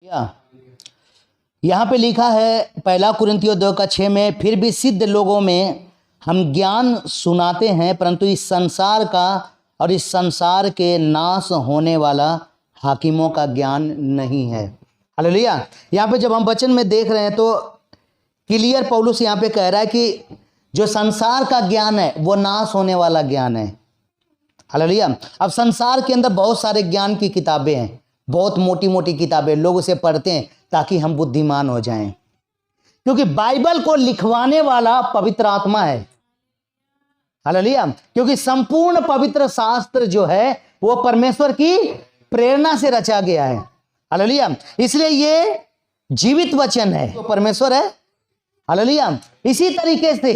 यहाँ पे लिखा है 1 कुरिन्थियों 2:6 में, फिर भी सिद्ध लोगों में हम ज्ञान सुनाते हैं, परंतु इस संसार का और इस संसार के नाश होने वाला हाकिमों का ज्ञान नहीं है। हालेलुया। यहाँ पे जब हम वचन में देख रहे हैं तो क्लियर पौलुस यहाँ पे कह रहा है कि जो संसार का ज्ञान है वो नाश होने वाला ज्ञान है। हालेलुया। अब संसार के अंदर बहुत सारे ज्ञान की किताबें हैं, बहुत मोटी मोटी किताबें, लोग उसे पढ़ते हैं ताकि हम बुद्धिमान हो जाएं, क्योंकि बाइबल को लिखवाने वाला पवित्र आत्मा है। हालेलुया। क्योंकि संपूर्ण पवित्र शास्त्र जो है वो परमेश्वर की प्रेरणा से रचा गया है। हालेलुया। इसलिए ये जीवित वचन है, तो परमेश्वर है। हालेलुया। इसी तरीके से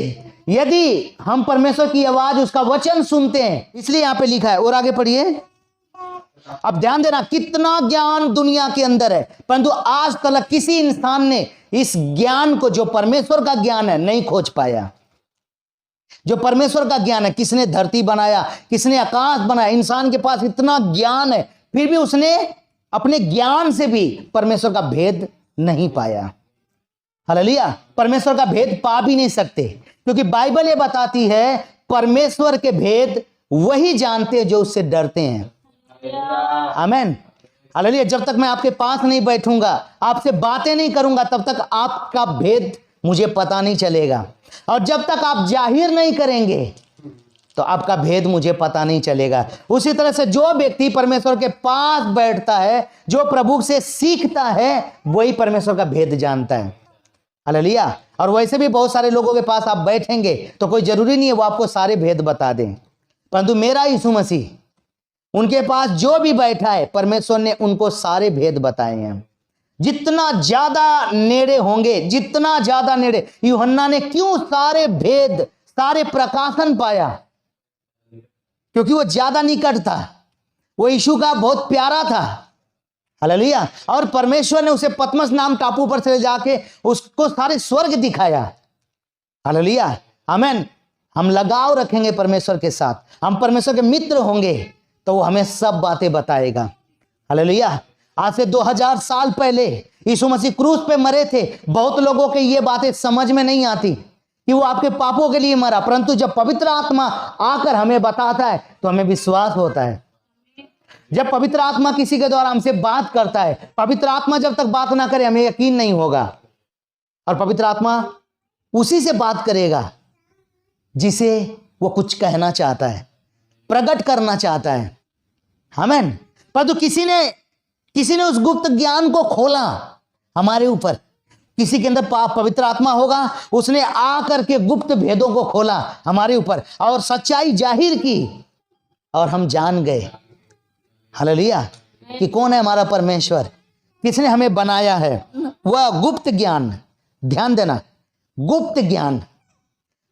यदि हम परमेश्वर की आवाज, उसका वचन सुनते हैं, इसलिए यहां पे लिखा है। और आगे पढ़िए। अब ध्यान देना, कितना ज्ञान दुनिया के अंदर है, परंतु आज तक किसी इंसान ने इस ज्ञान को, जो परमेश्वर का ज्ञान है, नहीं खोज पाया। जो परमेश्वर का ज्ञान है, किसने धरती बनाया, किसने आकाश बनाया, इंसान के पास इतना ज्ञान है, फिर भी उसने अपने ज्ञान से भी परमेश्वर का भेद नहीं पाया। हालेलुया। परमेश्वर का भेद पा भी नहीं सकते, क्योंकि बाइबल ये बताती है परमेश्वर के भेद वही जानते हैं जो उससे डरते हैं। आमीन। हालेलुया। जब तक मैं आपके पास नहीं बैठूंगा, आपसे बातें नहीं करूंगा, तब तक आपका भेद मुझे पता नहीं चलेगा, और जब तक आप जाहिर नहीं करेंगे तो आपका भेद मुझे पता नहीं चलेगा। उसी तरह से जो व्यक्ति परमेश्वर के पास बैठता है, जो प्रभु से सीखता है, वही परमेश्वर का भेद जानता है। हालेलुया। और वैसे भी बहुत सारे लोगों के पास आप बैठेंगे तो कोई जरूरी नहीं है वो आपको सारे भेद बता दें, परंतु मेरा यीशु मसीह, उनके पास जो भी बैठा है, परमेश्वर ने उनको सारे भेद बताए हैं। जितना ज्यादा नेड़े होंगे, जितना ज्यादा नेड़े, यूहन्ना ने क्यों सारे भेद, सारे प्रकाशन पाया? क्योंकि वो ज्यादा निकट था, वो यीशु का बहुत प्यारा था। हालेलुया। और परमेश्वर ने उसे पतमस नाम टापू पर से जाके उसको सारे स्वर्ग दिखाया। हालेलुया। आमीन। हम लगाव रखेंगे परमेश्वर के साथ, हम परमेश्वर के मित्र होंगे, तो वो हमें सब बातें बताएगा। हालेलुया। आज से 2000 साल पहले यीशु मसीह क्रूस पे मरे थे। बहुत लोगों के ये बातें समझ में नहीं आती कि वो आपके पापों के लिए मरा, परंतु जब पवित्र आत्मा आकर हमें बताता है तो हमें विश्वास होता है। जब पवित्र आत्मा किसी के द्वारा हमसे बात करता है, पवित्र आत्मा जब तक बात ना करे हमें यकीन नहीं होगा, और पवित्र आत्मा उसी से बात करेगा जिसे वो कुछ कहना चाहता है, प्रकट करना चाहता है। आमीन। परंतु किसी ने उस गुप्त ज्ञान को खोला हमारे ऊपर। किसी के अंदर पवित्र आत्मा होगा, उसने आकर के गुप्त भेदों को खोला हमारे ऊपर और सच्चाई जाहिर की, और हम जान गए। हालेलुया। कि कौन है हमारा परमेश्वर, किसने हमें बनाया है। वह गुप्त ज्ञान, ध्यान देना, गुप्त ज्ञान,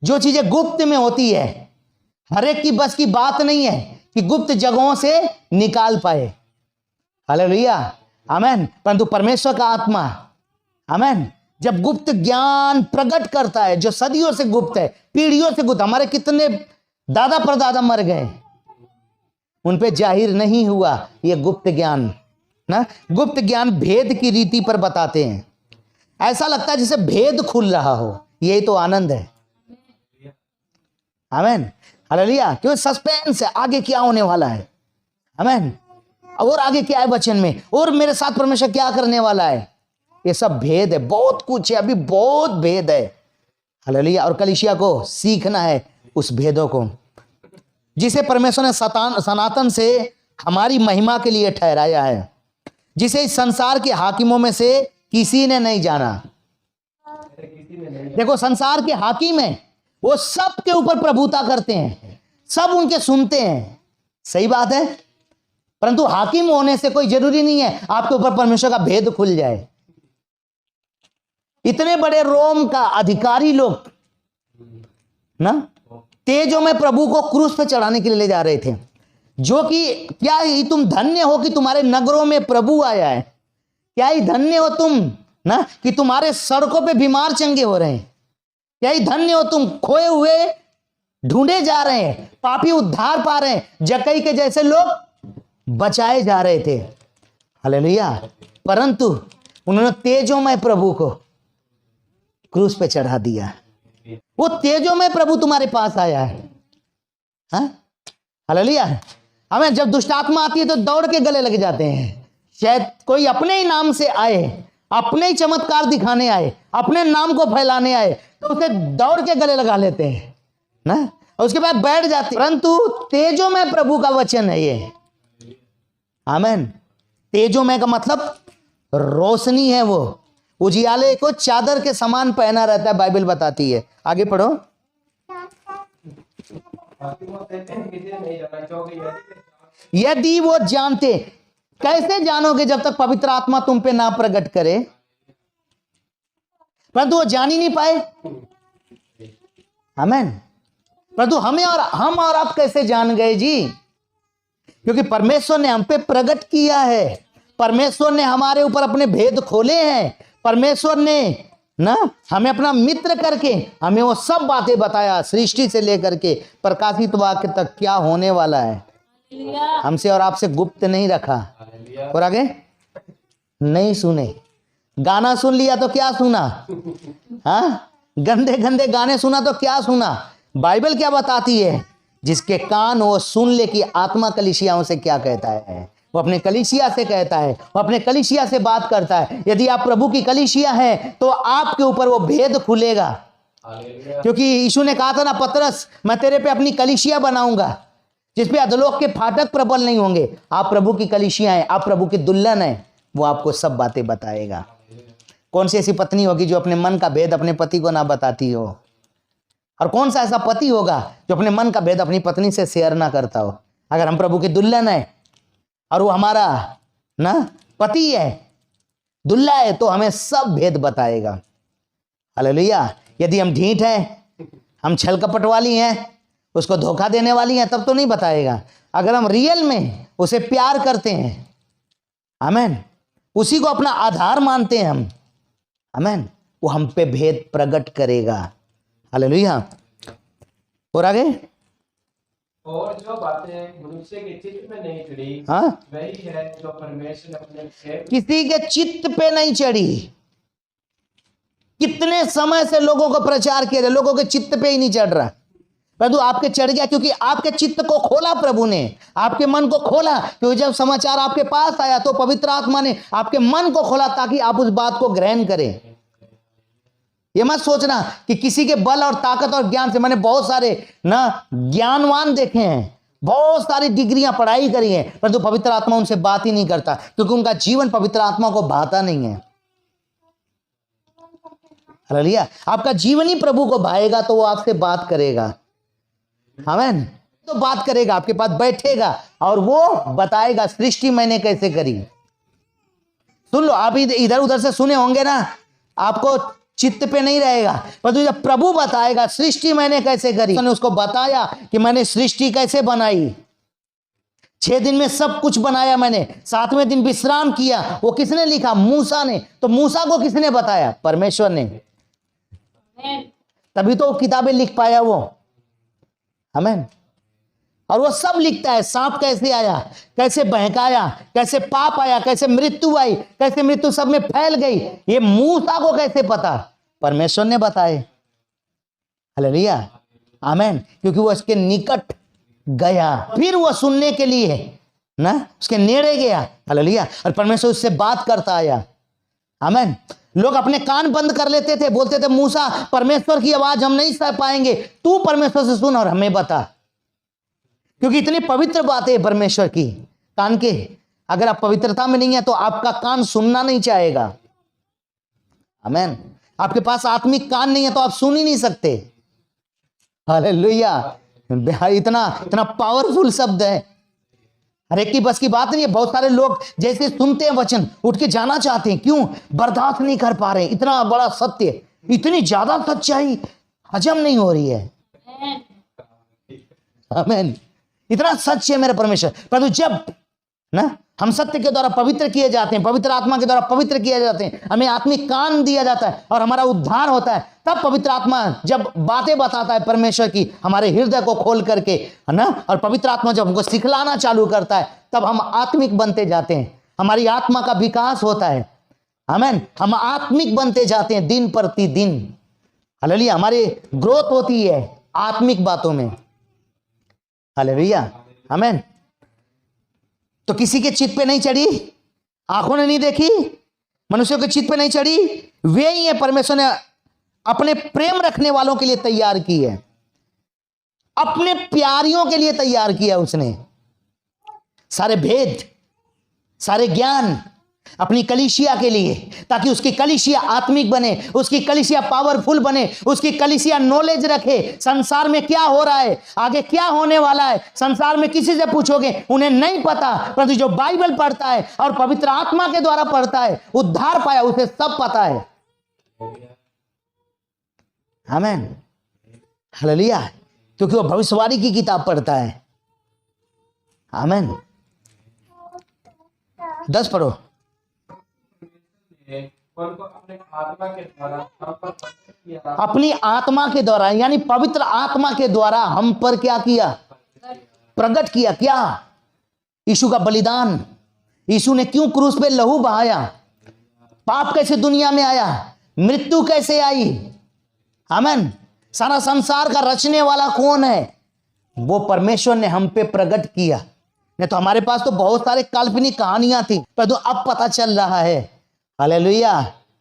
जो चीजें गुप्त में होती है, हर एक की बस की बात नहीं है कि गुप्त जगहों से निकाल पाए। हालेलुया। आमीन। परंतु परमेश्वर का आत्मा, आमीन, जब गुप्त ज्ञान प्रकट करता है, जो सदियों से गुप्त है, पीढ़ियों से गुप्त, हमारे कितने दादा परदादा मर गए, उन पे जाहिर नहीं हुआ ये गुप्त ज्ञान ना। गुप्त ज्ञान भेद की रीति पर बताते हैं। ऐसा लगता है जैसे भेद खुल रहा हो, यही तो आनंद है। आमीन। हालेलुया। क्यों? सस्पेंस है, आगे क्या होने वाला है। आमीन। और आगे क्या है वचन में, और मेरे साथ परमेश्वर क्या करने वाला है, ये सब भेद है। बहुत कुछ है, अभी बहुत भेद है। हालेलुया। और कलीसिया को सीखना है उस भेदों को, जिसे परमेश्वर ने सनातन से हमारी महिमा के लिए ठहराया है, जिसे इस संसार के हाकिमों में से किसी ने नहीं जाना। देखो, संसार के हाकिम हैं, वो सब के ऊपर प्रभुता करते हैं, सब उनके सुनते हैं, सही बात है। परंतु हाकिम होने से कोई जरूरी नहीं है आपके ऊपर परमेश्वर का भेद खुल जाए। इतने बड़े रोम का अधिकारी लोग ना तेजों में प्रभु को क्रूस पे चढ़ाने के लिए ले जा रहे थे, जो कि क्या ही तुम धन्य हो कि तुम्हारे नगरों में प्रभु आया है। क्या ही धन्य हो तुम ना कि तुम्हारे सड़कों पे बीमार चंगे हो रहे हैं। क्या ही धन्य हो तुम, खोए हुए ढूंढे जा रहे हैं, पापी उद्धार पा रहे हैं, जक्कई के जैसे लोग बचाए जा रहे थे। हालेलुया। परंतु उन्होंने तेजोमय प्रभु को क्रूस पे चढ़ा दिया। वो तेजोमय प्रभु तुम्हारे पास आया है। हाँ, हालेलुया। हमें जब दुष्ट आत्मा आती है तो दौड़ के गले लग जाते हैं। शायद कोई अपने ही नाम से आए, अपने ही चमत्कार दिखाने आए, अपने नाम को फैलाने आए, तो उसे दौड़ के गले लगा लेते हैं ना, और उसके बाद बैठ जाते। परंतु तेजोमय प्रभु का वचन है ये। आमीन। तेजोमय का मतलब रोशनी है, वो उजियाले को चादर के समान पहना रहता है, बाइबल बताती है। आगे पढ़ो। यदि वो जानते, कैसे जानोगे जब तक पवित्र आत्मा तुम पे ना प्रकट करे? परंतु वो जान ही नहीं पाए। आमीन। परंतु हम और आप कैसे जान गए जी? क्योंकि परमेश्वर ने हम पे प्रकट किया है, परमेश्वर ने हमारे ऊपर अपने भेद खोले हैं, परमेश्वर ने ना हमें अपना मित्र करके हमें वो सब बातें बताया, सृष्टि से लेकर के प्रकाशित वाक्य तक क्या होने वाला है, हमसे और आपसे गुप्त नहीं रखा। और आगे नहीं सुने। गाना सुन लिया तो क्या सुना? हाँ, गंदे गंदे गाने सुना तो क्या सुना? बाइबल क्या बताती है? जिसके कान वो सुन ले कि आत्मा कलीसियाओं से क्या कहता है। वो अपने कलीसिया से कहता है, वो अपने कलीसिया से बात करता है। यदि आप प्रभु की कलीसिया हैं तो आपके ऊपर वो भेद खुलेगा, क्योंकि यीशु ने कहा था ना, पतरस मैं तेरे पे अपनी कलीसिया बनाऊंगा जिसपे अधोलोक के फाटक प्रबल नहीं होंगे। आप प्रभु की कलीसिया हैं, आप प्रभु की दुल्हन हैं, वो आपको सब बातें बताएगा। कौन सी ऐसी पत्नी होगी जो अपने मन का भेद अपने पति को ना बताती हो? और कौन सा ऐसा पति होगा जो अपने मन का भेद अपनी पत्नी से शेयर ना करता हो? अगर हम प्रभु की दुल्हन है और वो हमारा ना पति है, दुल्हा है, तो हमें सब भेद बताएगा। हालेलुया। यदि हम ढीठ हैं, हम छल कपट वाली हैं, उसको धोखा देने वाली हैं, तब तो नहीं बताएगा। अगर हम रियल में उसे प्यार करते हैं, आमीन, उसी को अपना आधार मानते हैं हम, आमीन, वो हम पे भेद प्रकट करेगा। हालेलुया। और आगे, और जो बातें मनुष्य के चित्त में नहीं चढ़ी, हाँ, वही है जो परमेश्वर अपने किसी के चित्त पे नहीं चढ़ी। कितने समय से लोगों को प्रचार किया जाए, लोगों के चित्त पे ही नहीं चढ़ रहा, परंतु आपके चढ़ गया, क्योंकि आपके चित्त को खोला प्रभु ने, आपके मन को खोला। क्योंकि जब समाचार आपके पास आया तो पवित्र आत्मा ने आपके मन को खोला ताकि आप उस बात को ग्रहण करें। ये मत सोचना कि किसी के बल और ताकत और ज्ञान से, मैंने बहुत सारे ना ज्ञानवान देखे हैं, बहुत सारी डिग्रियां पढ़ाई करी हैं, परंतु पवित्र आत्मा उनसे बात ही नहीं करता, क्योंकि उनका जीवन पवित्र आत्मा को भाता नहीं है। हालेलुया। आपका जीवन ही प्रभु को भाएगा तो वो आपसे बात करेगा। आमीन। तो बात करेगा, आपके पास बैठेगा और वो बताएगा सृष्टि मैंने कैसे करी। सुन लो, आप इधर उधर से सुने होंगे ना, आपको चित्त पे नहीं रहेगा, परंतु जब प्रभु बताएगा सृष्टि मैंने कैसे करी, मैंने उसको बताया कि मैंने सृष्टि कैसे बनाई। 6 दिन में सब कुछ बनाया मैंने, 7वें दिन विश्राम किया। वो किसने लिखा? मूसा ने। तो मूसा को किसने बताया? परमेश्वर ने। तभी तो वो किताबें लिख पाया वो। आमीन। और वो सब लिखता है, सांप कैसे आया, कैसे बहकाया, कैसे पाप आया, कैसे मृत्यु आई, कैसे मृत्यु सब में फैल गई, ये मूसा को कैसे पता? परमेश्वर ने बताए। हालेलुया। आमीन। क्योंकि वो उसके निकट गया, फिर वो सुनने के लिए ना उसके नेड़े गया। हालेलुया। और परमेश्वर उससे बात करता आया। आमीन। लोग अपने कान बंद कर लेते थे, बोलते थे मूसा परमेश्वर की आवाज हम नहीं सह पाएंगे, तू परमेश्वर से सुन और हमें बता, क्योंकि इतनी पवित्र बातें है परमेश्वर की कान के। अगर आप पवित्रता में नहीं है तो आपका कान सुनना नहीं चाहेगा। आमीन। आपके पास आत्मिक कान नहीं है तो आप सुन ही नहीं सकते। हालेलुया। इतना इतना पावरफुल शब्द है, हर एक की बस की बात नहीं है। बहुत सारे लोग जैसे सुनते हैं वचन उठ के जाना चाहते हैं, क्यों? बर्दाश्त नहीं कर पा रहे। इतना बड़ा सत्य, इतनी ज्यादा सच्चाई हजम नहीं हो रही है। आमीन। इतना सच है मेरा परमेश्वर। परंतु जब ना हम सत्य के द्वारा पवित्र किए जाते हैं, पवित्र आत्मा के द्वारा पवित्र किए जाते हैं, हमें आत्मिक कान दिया जाता है और हमारा उद्धार होता है, तब पवित्र आत्मा जब बातें बताता है परमेश्वर की हमारे हृदय को खोल करके, है ना, और पवित्र आत्मा जब हमको सिखलाना चालू करता है, तब हम आत्मिक बनते जाते हैं, हमारी आत्मा का विकास होता है। आमेन। हम आत्मिक बनते जाते हैं दिन प्रतिदिन। हालेलुया। हमारी ग्रोथ होती है आत्मिक बातों में। हालेलुया। आमेन। तो किसी के चित्त पे नहीं चढ़ी, आंखों ने नहीं देखी, मनुष्यों के चित्त पे नहीं चढ़ी, वे ही है परमेश्वर ने अपने प्रेम रखने वालों के लिए तैयार की है, अपने प्यारियों के लिए तैयार किया उसने। सारे भेद, सारे ज्ञान अपनी कलीसिया के लिए, ताकि उसकी कलीसिया आत्मिक बने, उसकी कलीसिया पावरफुल बने, उसकी कलीसिया नॉलेज रखे संसार में क्या हो रहा है, आगे क्या होने वाला है। संसार में किसी से पूछोगे उन्हें नहीं पता, परंतु जो बाइबल पढ़ता है और पवित्र आत्मा के द्वारा पढ़ता है, उद्धार पाया, उसे सब पता है। आमीन। हालेलुया। क्योंकि वो भविष्यवाणी की किताब पढ़ता है। आमीन। 10 पढ़ो। उनको अपने आत्मा के द्वारा हम पर प्रकट किया, अपनी आत्मा के द्वारा यानी पवित्र आत्मा के द्वारा हम पर क्या किया? प्रकट किया। क्या? यीशु का बलिदान। यीशु ने क्यों क्रूस पे लहू बहाया? पाप कैसे दुनिया में आया? मृत्यु कैसे आई? आमीन। सारा संसार का रचने वाला कौन है? वो परमेश्वर ने हम पे प्रकट किया। नहीं तो हमारे पास तो बहुत सारे काल्पनिक कहानियां थी, परंतु अब पता चल रहा है। हालेलुया।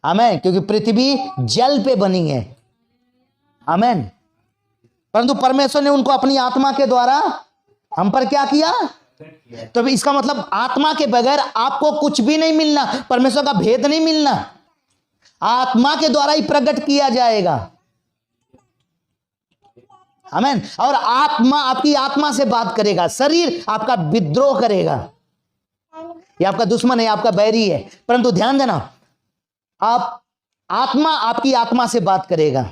आमीन। क्योंकि पृथ्वी जल पे बनी है। आमीन। परंतु परमेश्वर ने उनको अपनी आत्मा के द्वारा हम पर क्या किया? तो इसका मतलब आत्मा के बगैर आपको कुछ भी नहीं मिलना, परमेश्वर का भेद नहीं मिलना। आत्मा के द्वारा ही प्रकट किया जाएगा। आमीन। और आत्मा आपकी आत्मा से बात करेगा, शरीर आपका विद्रोह करेगा। ये आपका दुश्मन है, आपका बैरी है, परंतु ध्यान देना, आप आत्मा आपकी आत्मा से बात करेगा।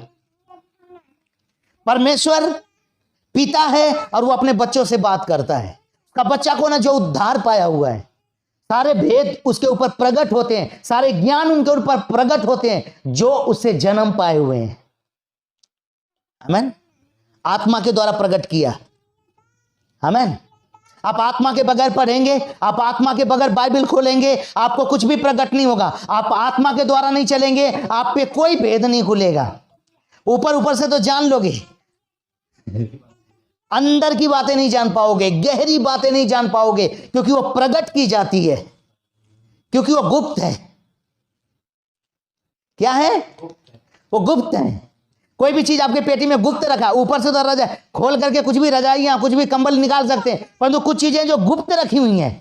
परमेश्वर पिता है और वो अपने बच्चों से बात करता है। का बच्चा कौन है? जो उद्धार पाया हुआ है। सारे भेद उसके ऊपर प्रकट होते हैं, सारे ज्ञान उनके ऊपर प्रकट होते हैं जो उससे जन्म पाए हुए हैं। आमीन। आत्मा के द्वारा प्रकट किया। आमीन। आप आत्मा के बगैर पढ़ेंगे, आप आत्मा के बगैर बाइबल खोलेंगे, आपको कुछ भी प्रकट नहीं होगा। आप आत्मा के द्वारा नहीं चलेंगे, आप पे कोई भेद नहीं खुलेगा। ऊपर ऊपर से तो जान लोगे, अंदर की बातें नहीं जान पाओगे, गहरी बातें नहीं जान पाओगे, क्योंकि वो प्रकट की जाती है, क्योंकि वो गुप्त है। क्या है? वो गुप्त है। कोई भी चीज आपके पेटी में गुप्त रखा, ऊपर से तो रजाई खोल करके कुछ भी रजाइयां, कुछ भी कंबल निकाल सकते हैं, परंतु कुछ चीजें जो गुप्त रखी हुई हैं,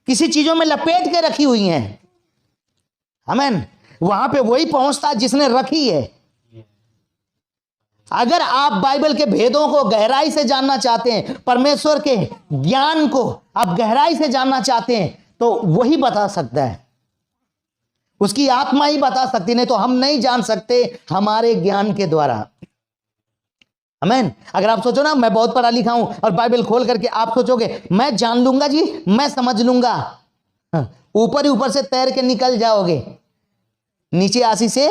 किसी चीजों में लपेट के रखी हुई हैं। आमीन। वहां पे वही पहुंचता है जिसने रखी है। अगर आप बाइबल के भेदों को गहराई से जानना चाहते हैं, परमेश्वर के ज्ञान को आप गहराई से जानना चाहते हैं, तो वही बता सकता है, उसकी आत्मा ही बता सकती, नहीं तो हम नहीं जान सकते हमारे ज्ञान के द्वारा। आमीन। अगर आप सोचो ना मैं बहुत पढ़ा लिखा हूं और बाइबल खोल करके आप सोचोगे मैं जान लूंगा जी, मैं समझ लूंगा, ऊपर ही ऊपर से तैर के निकल जाओगे, नीचे आसी से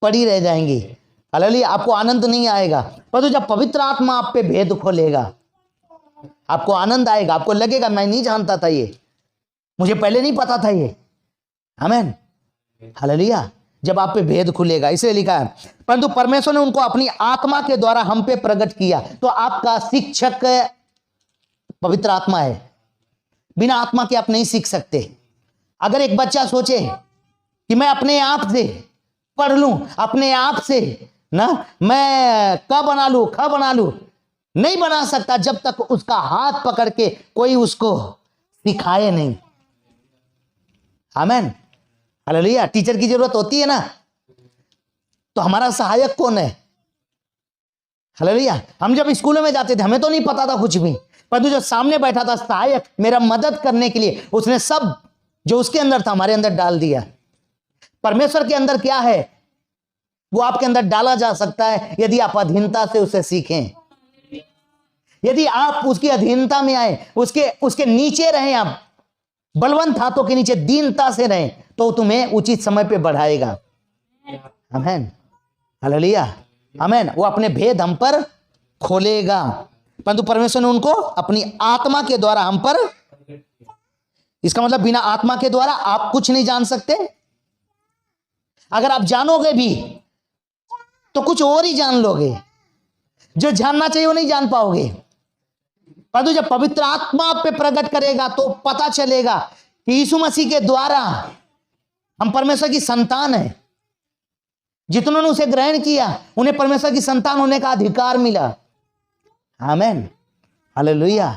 पड़ी रह जाएंगी। हालेलुया। आपको आनंद नहीं आएगा। परंतु जब पवित्र आत्मा आप पे भेद खोलेगा, आपको आनंद आएगा, आपको लगेगा मैं नहीं जानता था ये, मुझे पहले नहीं पता था ये। आमीन। हालेलुया। जब आप पे भेद खुलेगा, इसलिए लिखा है परंतु परमेश्वर ने उनको अपनी आत्मा के द्वारा हम पे प्रकट किया। तो आपका शिक्षक पवित्र आत्मा है। बिना आत्मा के आप नहीं सीख सकते। अगर एक बच्चा सोचे कि मैं अपने आप से पढ़ लूं, अपने आप से ना मैं क बना लूं, ख बना लूं, नहीं बना सकता जब तक उसका हाथ पकड़ के कोई उसको सिखाए नहीं। आमीन। हालेलुया। टीचर की जरूरत होती है ना, तो हमारा सहायक कौन है? हालेलुया। हम जब स्कूलों में जाते थे हमें तो नहीं पता था कुछ भी, परंतु जो सामने बैठा था सहायक मेरा मदद करने के लिए, उसने सब जो उसके अंदर था हमारे अंदर डाल दिया। परमेश्वर के अंदर क्या है वो आपके अंदर डाला जा सकता है यदि आप अधीनता से उसे सीखें, यदि आप उसकी अधीनता में आए, उसके नीचे रहें, आप बलवंत हाथों के नीचे दीनता से रहें, तो तुम्हें उचित समय पे बढ़ाएगा। आमीन। हालेलुया। आमीन। वो अपने भेद हम पर खोलेगा, परंतु परमेश्वर ने उनको अपनी आत्मा के द्वारा हम पर, इसका मतलब बिना आत्मा के द्वारा आप कुछ नहीं जान सकते। अगर आप जानोगे भी तो कुछ और ही जान लोगे, जो जानना चाहिए वो नहीं जान पाओगे। परंतु जब पवित्र आत्मा आप पे प्रकट करेगा तो पता चलेगा कि यीशु मसीह के द्वारा हम परमेश्वर की संतान हैं। जितनों ने उसे ग्रहण किया उन्हें परमेश्वर की संतान होने का अधिकार मिला। आमीन, हालेलुया।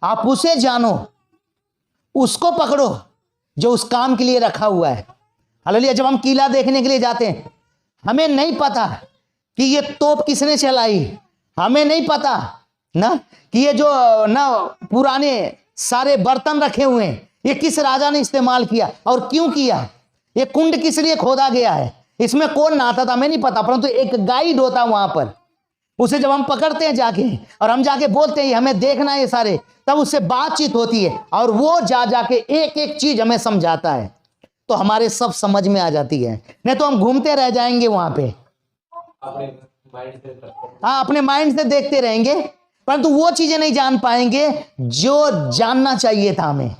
आप उसे जानो, उसको पकड़ो जो उस काम के लिए रखा हुआ है। हालेलुया। जब हम किला देखने के लिए जाते हैं, हमें नहीं पता कि ये तोप किसने चलाई, हमें नहीं पता ना कि ये जो ना पुराने सारे बर्तन रखे हुए हैं ये किस राजा ने इस्तेमाल किया और क्यों किया, ये कुंड किस लिए खोदा गया है, इसमें कौन नहाता था, हमें नहीं पता। परंतु एक गाइड होता वहां पर, उसे जब हम पकड़ते हैं जाके और हम जाके बोलते हैं हमें देखना है ये सारे, तब उससे बातचीत होती है और वो जाके एक एक चीज हमें समझाता है, तो हमारे सब समझ में आ जाती है। नहीं तो हम घूमते रह जाएंगे वहां पे, अपने माइंड से देखते रहेंगे, परंतु वो चीजें नहीं जान पाएंगे जो जानना चाहिए था हमें,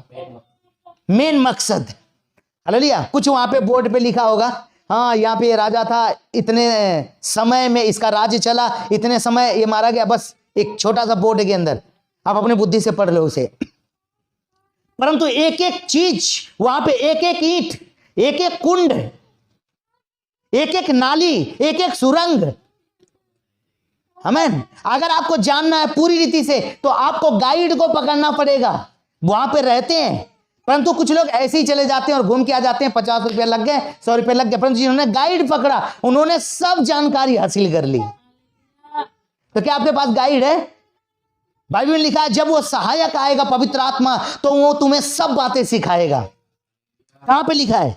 मेन मकसद। हालेलुया। कुछ वहां पे बोर्ड पे लिखा होगा, हाँ यहाँ पे ये राजा था, इतने समय में इसका राज्य चला, इतने समय ये मारा गया, बस एक छोटा सा बोर्ड के अंदर आप अपने बुद्धि से पढ़ लो उसे। परंतु एक एक चीज वहां पे, एक एक ईंट, एक एक कुंड, एक एक नाली, एक एक सुरंग। आमीन। अगर आपको जानना है पूरी रीति से तो आपको गाइड को पकड़ना पड़ेगा। वहां पे रहते हैं, परंतु कुछ लोग ऐसे ही चले जाते हैं और घूम के आ जाते हैं, 50 रुपया लग गए, 100 रुपया लग गए, परंतु जिन्होंने गाइड पकड़ा उन्होंने सब जानकारी हासिल कर ली। तो क्या आपके पास गाइड है? बाइबल में लिखा है जब वो सहायक आएगा पवित्र आत्मा तो वो तुम्हें सब बातें सिखाएगा। कहां पे लिखा है?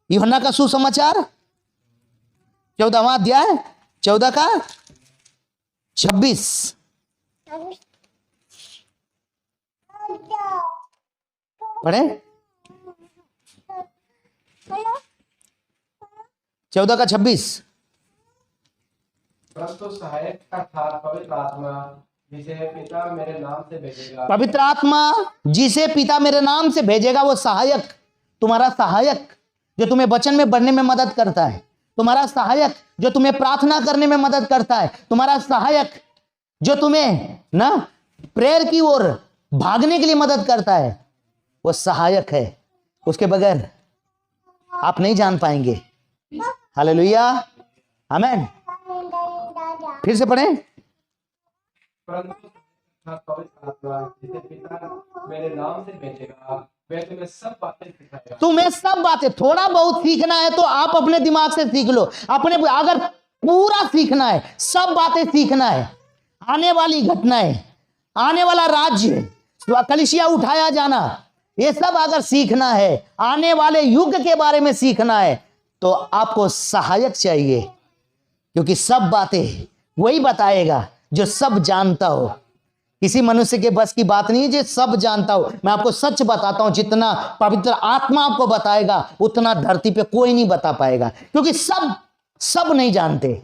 यूहन्ना का सुसमाचार 14वां अध्याय 14 का 26। पढ़े 14 का 26। परंतु सहायक अर्थात पवित्र आत्मा जिसे पिता मेरे नाम से भेजेगा, पवित्र आत्मा जिसे पिता मेरे नाम से भेजेगा, वो सहायक, तुम्हारा सहायक जो तुम्हें वचन में बढ़ने में मदद करता है, तुम्हारा सहायक जो तुम्हें प्रार्थना करने में मदद करता है, तुम्हारा सहायक जो तुम्हें ना प्रेयर की ओर भागने के लिए मदद करता है, वो सहायक है। उसके बगैर आप नहीं जान पाएंगे। हालेलुया, आमीन। फिर से पढ़ें। परंतु पवित्र आत्मा जिसे पिता मेरे नाम से भेजेगा वह तुम्हें सब बातें सिखाएगा। तुम्हें सब बातें, थोड़ा बहुत सीखना है तो आप अपने दिमाग से सीख लो, अपने, अगर पूरा सीखना है, सब बातें सीखना है, आने वाली घटनाएं, आने वाला राज्य, कलीसिया उठाया जाना, ये सब अगर सीखना है, आने वाले युग के बारे में सीखना है, तो आपको सहायक चाहिए, क्योंकि सब बातें वही बताएगा जो सब जानता हो। किसी मनुष्य के बस की बात नहीं है जो सब जानता हो। मैं आपको सच बताता हूं, जितना पवित्र आत्मा आपको बताएगा उतना धरती पे कोई नहीं बता पाएगा, क्योंकि सब नहीं जानते।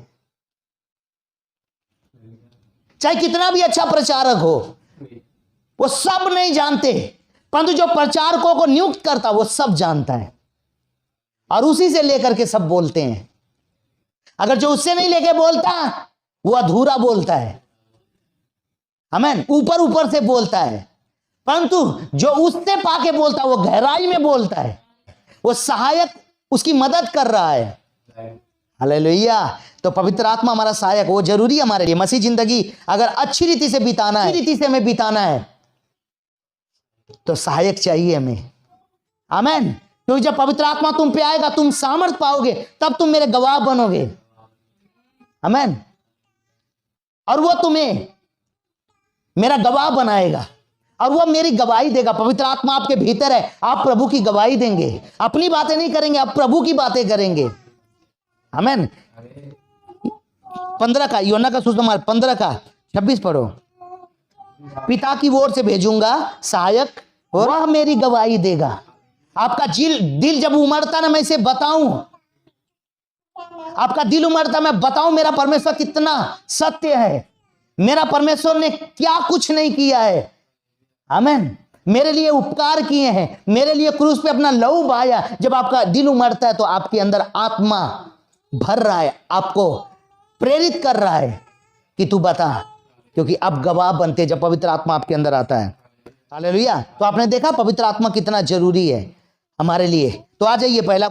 चाहे कितना भी अच्छा प्रचारक हो, वो सब नहीं जानते, परंतु जो प्रचारकों को नियुक्त करता वो सब जानता है और उसी से लेकर के सब बोलते हैं। अगर जो उससे नहीं लेके बोलता वो अधूरा बोलता है। आमीन। ऊपर ऊपर से बोलता है, परंतु जो उससे पाके बोलता है वो गहराई में बोलता है, वो सहायक उसकी मदद कर रहा है। हालेलुया। तो पवित्र आत्मा हमारा सहायक, वो जरूरी है हमारे लिए। मसीह जिंदगी अगर अच्छी रीति से बिताना है, अच्छी रीति से हमें बिताना है, तो सहायक चाहिए हमें। आमीन। क्योंकि जब पवित्र आत्मा तुम पे आएगा तुम सामर्थ पाओगे, तब तुम मेरे गवाह बनोगे। आमीन। और वो तुम्हें मेरा गवाह बनाएगा और वो मेरी गवाही देगा। पवित्र आत्मा आपके भीतर है, आप प्रभु की गवाही देंगे। अपनी बातें नहीं करेंगे, आप प्रभु की बातें करेंगे। आमीन। 15 का यूहन्ना का सुसमाचार 15 का 26 पढ़ो। पिता की ओर से भेजूंगा सहायक और वह मेरी गवाही देगा। आपका दिल जब उमड़ता ना, मैं इसे बताऊं, आपका दिल उमड़ता, मैं बताऊं मेरा परमेश्वर कितना सत्य है, मेरा परमेश्वर ने क्या कुछ नहीं किया है। आमीन। मेरे लिए उपकार किए हैं, मेरे लिए क्रूस पे अपना लहू बहाया। जब आपका दिल उमड़ता है तो आपके अंदर आत्मा भर रहा है, आपको प्रेरित कर रहा है कि तू बता, क्योंकि अब गवाह बनते जब पवित्र आत्मा आपके अंदर आता है। हालेलुया। तो आपने देखा पवित्र आत्मा कितना जरूरी है हमारे लिए। तो आ जाइए पहला